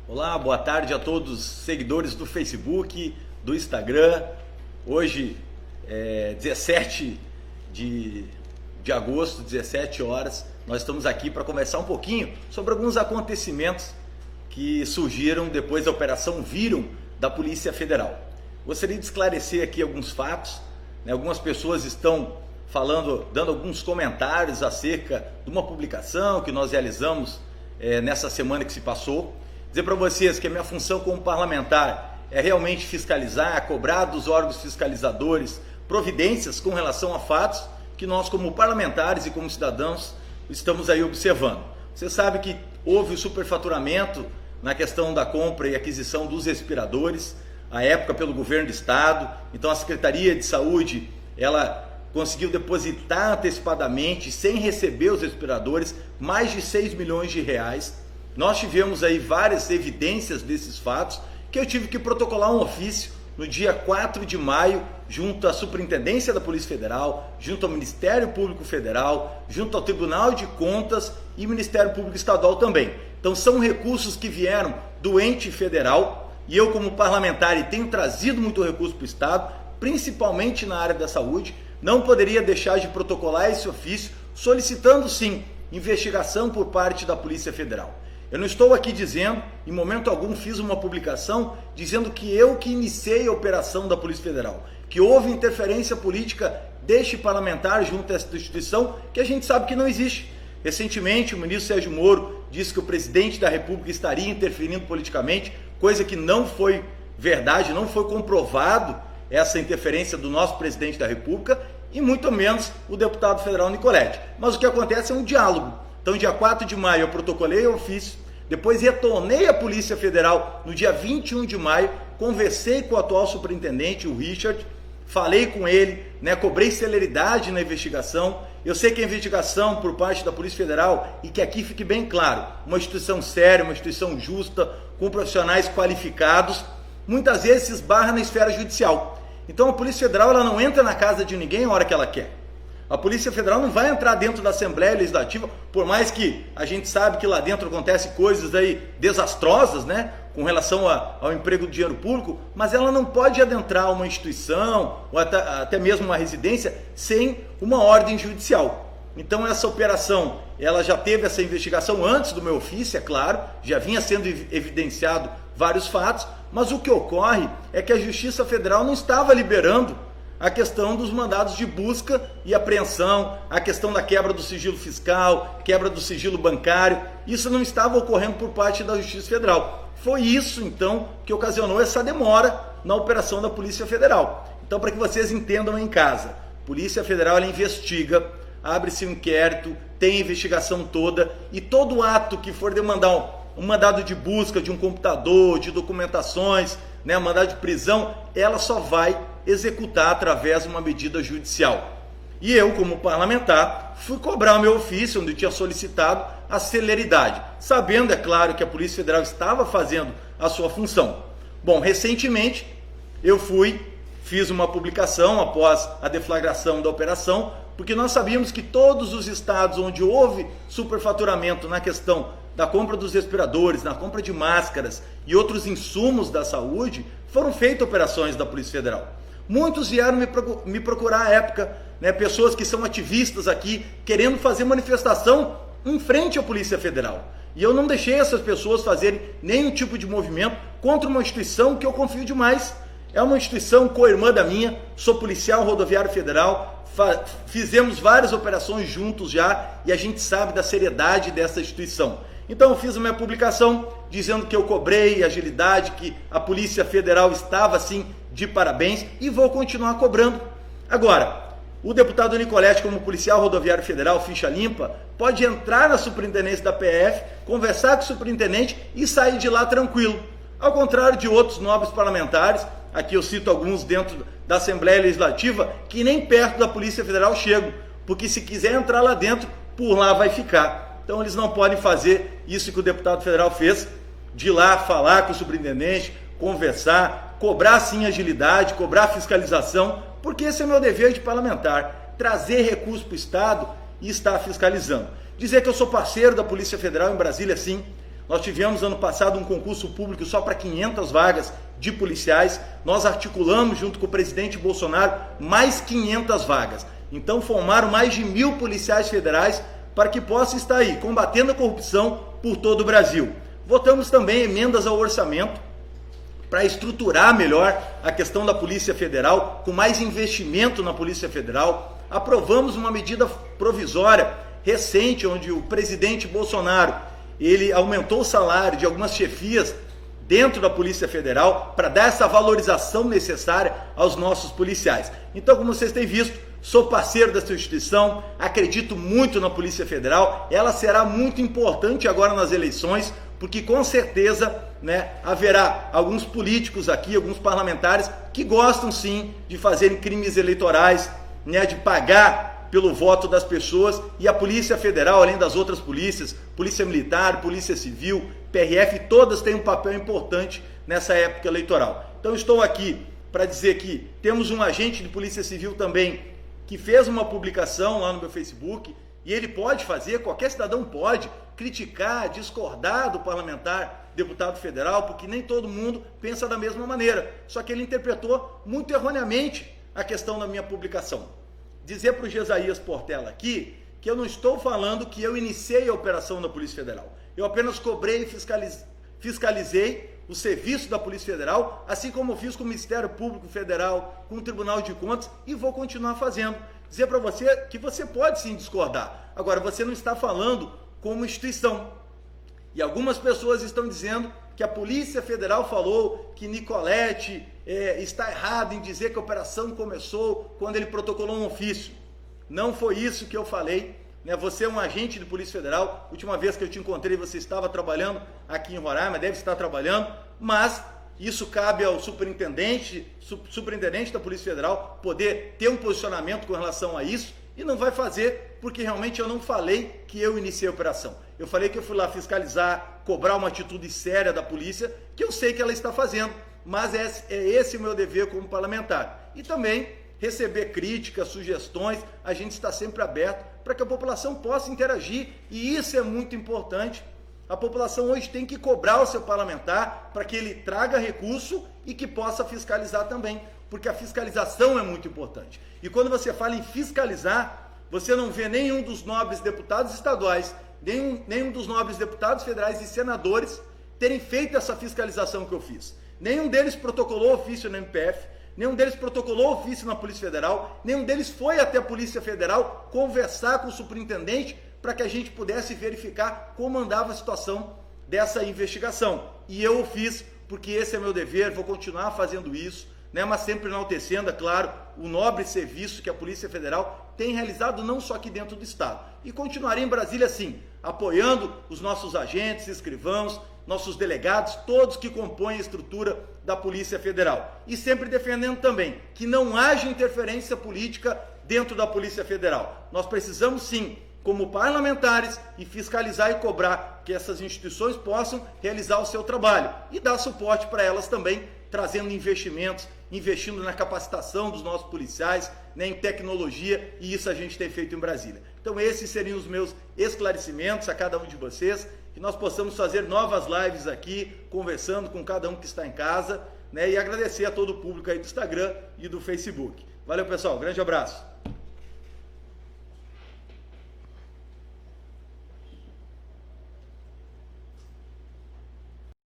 Olá, boa tarde a todos os seguidores do Facebook, do Instagram. Hoje é 17 de agosto, 17 horas. Nós estamos aqui para conversar um pouquinho sobre alguns acontecimentos que surgiram depois da Operação Viram da Polícia Federal. Gostaria de esclarecer aqui alguns fatos, né? Algumas pessoas estão falando, dando alguns comentários acerca de uma publicação que nós realizamos nessa semana que se passou. Dizer para vocês que a minha função como parlamentar é realmente fiscalizar, cobrar dos órgãos fiscalizadores providências com relação a fatos que nós como parlamentares e como cidadãos estamos aí observando. Você sabe que houve o superfaturamento na questão da compra e aquisição dos respiradores, à época pelo governo do estado. Então a Secretaria de Saúde, ela conseguiu depositar antecipadamente, sem receber os respiradores, mais de 6 milhões de reais. Nós tivemos aí várias evidências desses fatos, que eu tive que protocolar um ofício no dia 4 de maio, junto à Superintendência da Polícia Federal, junto ao Ministério Público Federal, junto ao Tribunal de Contas e Ministério Público Estadual também. Então são recursos que vieram do ente federal, e eu como parlamentar tenho trazido muito recurso para o Estado, principalmente na área da saúde. Não poderia deixar de protocolar esse ofício, solicitando sim investigação por parte da Polícia Federal. Eu não estou aqui dizendo, em momento algum fiz uma publicação dizendo que eu que iniciei a operação da Polícia Federal, que houve interferência política deste parlamentar junto a essa instituição, que a gente sabe que não existe. Recentemente o ministro Sérgio Moro disse que o presidente da República estaria interferindo politicamente, coisa que não foi verdade, não foi comprovado essa interferência do nosso presidente da República e muito menos o deputado federal Nicoletti. Mas o que acontece é um diálogo. Então, dia 4 de maio eu protocolei o ofício, depois retornei à Polícia Federal no dia 21 de maio, conversei com o atual superintendente, o Richard, falei com ele, cobrei celeridade na investigação. Eu sei que a investigação por parte da Polícia Federal, e que aqui fique bem claro, uma instituição séria, uma instituição justa, com profissionais qualificados, muitas vezes se esbarra na esfera judicial. Então a Polícia Federal ela não entra na casa de ninguém a hora que ela quer. A Polícia Federal não vai entrar dentro da Assembleia Legislativa, por mais que a gente sabe que lá dentro acontecem coisas aí desastrosas, com relação ao emprego do dinheiro público, mas ela não pode adentrar uma instituição ou até mesmo uma residência sem uma ordem judicial. Então essa operação, ela já teve essa investigação antes do meu ofício, é claro, já vinha sendo evidenciado vários fatos, mas o que ocorre é que a Justiça Federal não estava liberando a questão dos mandados de busca e apreensão, a questão da quebra do sigilo fiscal, quebra do sigilo bancário. Isso não estava ocorrendo por parte da Justiça Federal. Foi isso, então, que ocasionou essa demora na operação da Polícia Federal. Então, para que vocês entendam em casa, a Polícia Federal ela investiga, abre-se um inquérito, tem a investigação toda, e todo ato que for demandar um mandado de busca de um computador, de documentações, mandado de prisão, ela só vai executar através de uma medida judicial. E eu, como parlamentar, fui cobrar o meu ofício, onde eu tinha solicitado a celeridade, sabendo, é claro, que a Polícia Federal estava fazendo a sua função. Bom, recentemente eu fiz uma publicação após a deflagração da operação, porque nós sabíamos que todos os estados onde houve superfaturamento na questão da compra dos respiradores, na compra de máscaras e outros insumos da saúde, foram feitas operações da Polícia Federal. Muitos vieram me procurar à época, pessoas que são ativistas aqui, querendo fazer manifestação em frente à Polícia Federal. E eu não deixei essas pessoas fazerem nenhum tipo de movimento contra uma instituição que eu confio demais. É uma instituição co-irmã da minha, sou policial rodoviário federal, fizemos várias operações juntos já e a gente sabe da seriedade dessa instituição. Então eu fiz a minha publicação dizendo que eu cobrei agilidade, que a Polícia Federal estava sim de parabéns e vou continuar cobrando. Agora, o deputado Nicoletti, como policial rodoviário federal, ficha limpa, pode entrar na superintendência da PF, conversar com o superintendente e sair de lá tranquilo. Ao contrário de outros nobres parlamentares, aqui eu cito alguns dentro da Assembleia Legislativa, que nem perto da Polícia Federal chegam, porque se quiser entrar lá dentro, por lá vai ficar. Então eles não podem fazer isso que o deputado federal fez, de ir lá falar com o superintendente, conversar, cobrar sim agilidade, cobrar fiscalização, porque esse é meu dever de parlamentar, trazer recurso para o Estado e estar fiscalizando. Dizer que eu sou parceiro da Polícia Federal em Brasília, sim. Nós tivemos ano passado um concurso público só para 500 vagas de policiais. Nós articulamos junto com o presidente Bolsonaro mais 500 vagas. Então formaram mais de 1.000 policiais federais para que possa estar aí combatendo a corrupção por todo o Brasil. Votamos também emendas ao orçamento para estruturar melhor a questão da Polícia Federal, com mais investimento na Polícia Federal. Aprovamos uma medida provisória recente, onde o presidente Bolsonaro ele aumentou o salário de algumas chefias dentro da Polícia Federal para dar essa valorização necessária aos nossos policiais. Então, como vocês têm visto, sou parceiro dessa instituição, acredito muito na Polícia Federal, ela será muito importante agora nas eleições, porque com certeza, haverá alguns políticos aqui, alguns parlamentares que gostam sim de fazerem crimes eleitorais, de pagar pelo voto das pessoas, e a Polícia Federal, além das outras polícias, Polícia Militar, Polícia Civil, PRF, todas têm um papel importante nessa época eleitoral. Então estou aqui para dizer que temos um agente de Polícia Civil também que fez uma publicação lá no meu Facebook, e ele pode fazer, qualquer cidadão pode criticar, discordar do parlamentar, deputado federal, porque nem todo mundo pensa da mesma maneira, só que ele interpretou muito erroneamente a questão da minha publicação. Dizer para o Gesaías Portela aqui que eu não estou falando que eu iniciei a operação da Polícia Federal. Eu apenas cobrei e fiscalizei o serviço da Polícia Federal, assim como eu fiz com o Ministério Público Federal, com o Tribunal de Contas, e vou continuar fazendo. Dizer para você que você pode sim discordar. Agora, você não está falando como instituição. E algumas pessoas estão dizendo que a Polícia Federal falou que Nicolete está errado em dizer que a operação começou quando ele protocolou um ofício. Não foi isso que eu falei. Você é um agente de Polícia Federal. Última vez que eu te encontrei, você estava trabalhando aqui em Roraima, deve estar trabalhando, mas isso cabe ao superintendente da Polícia Federal poder ter um posicionamento com relação a isso, e não vai fazer, porque realmente eu não falei que eu iniciei a operação. Eu falei que eu fui lá fiscalizar, cobrar uma atitude séria da polícia, que eu sei que ela está fazendo, mas é esse o meu dever como parlamentar. E também receber críticas, sugestões, a gente está sempre aberto para que a população possa interagir, e isso é muito importante. A população hoje tem que cobrar o seu parlamentar para que ele traga recurso e que possa fiscalizar também, porque a fiscalização é muito importante. E quando você fala em fiscalizar, você não vê nenhum dos nobres deputados estaduais, nenhum dos nobres deputados federais e senadores terem feito essa fiscalização que eu fiz. Nenhum deles protocolou ofício no MPF, nenhum deles protocolou ofício na Polícia Federal, nenhum deles foi até a Polícia Federal conversar com o superintendente para que a gente pudesse verificar como andava a situação dessa investigação. E eu o fiz porque esse é meu dever, vou continuar fazendo isso, mas sempre enaltecendo, é claro, o nobre serviço que a Polícia Federal tem realizado não só aqui dentro do Estado. E continuarei em Brasília, sim, apoiando os nossos agentes, escrivãos, nossos delegados, todos que compõem a estrutura da Polícia Federal. E sempre defendendo também que não haja interferência política dentro da Polícia Federal. Nós precisamos, sim, como parlamentares, e fiscalizar e cobrar que essas instituições possam realizar o seu trabalho e dar suporte para elas também, trazendo investimentos, investindo na capacitação dos nossos policiais, em tecnologia, e isso a gente tem feito em Brasília. Então esses seriam os meus esclarecimentos a cada um de vocês, que nós possamos fazer novas lives aqui, conversando com cada um que está em casa, e agradecer a todo o público aí do Instagram e do Facebook. Valeu, pessoal, grande abraço.